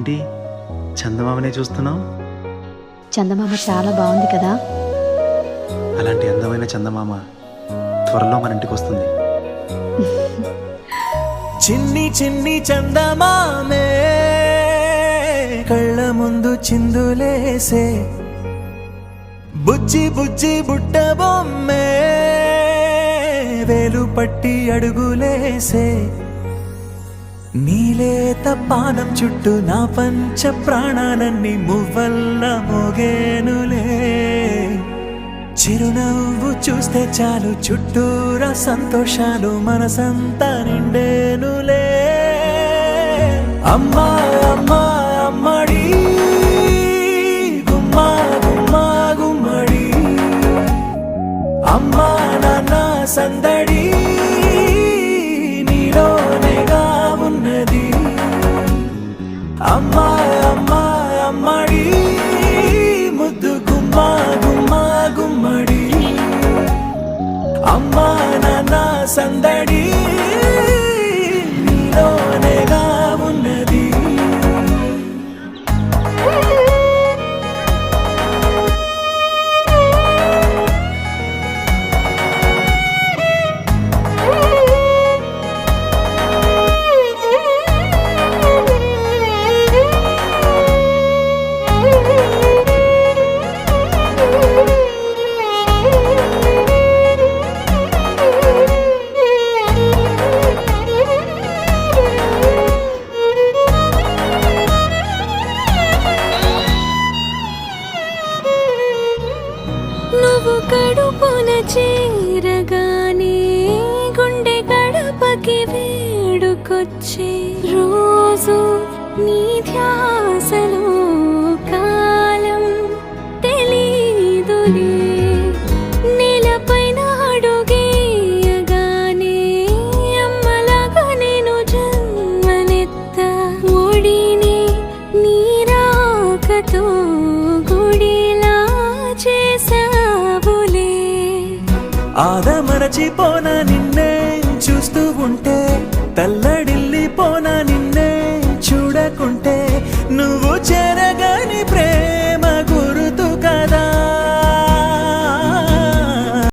ఏంటి చందమామనే చూస్తున్నావు? చందమామ చాలా బాగుంది కదా. అలాంటి అందమైన చందమామ త్వరలో మన ఇంటికి వస్తుంది. చిన్ని చిన్ని చందమామే కళ్ళ ముందు చిందులేసే, బుజ్జి బుజ్జి బుట్ట బొమ్మే వేలు పట్టి అడుగులేసే, నీలేత పానం చుట్టూ నా పంచ ప్రాణాలన్నీ మువ్వల్ల మోగేనులే, చిరునవ్వు చూస్తే చాలు చుట్టూరా సంతోషాలు మనసంతా నిండేనులే. అమ్మా అమ్మా అమ్మడి గుమ్మా గుమ్మా గుమ్మడి, అమ్మా నాన్న సందడి నీలోనేగా ఉన్నది. అమ్మా అమ్మా అమ్మడి ముద్దు గుమ్మా గుమ్మా గుమ్మడి, అమ్మా నాన్న సందడి నీలోనేగా ఉన్నది. నువ్వు కడుపున చేరగానే గుండె గడపకి వేడుకొచ్చే, రోజు నీ ధ్యాసలో కాలం తెలీదులే, నేలపైన అడుగేయగానే అమ్మలాగా నేను జన్మనెత్త, ఒడిని నీ రాకతో గుడిలా చేసావులే. ఆదమరచిపోన నిన్నే చూస్తూ ఉంటే, తల్లడిల్లిపోన నిన్నే చూడకుంటే, నువ్వు చేరగాని ప్రేమ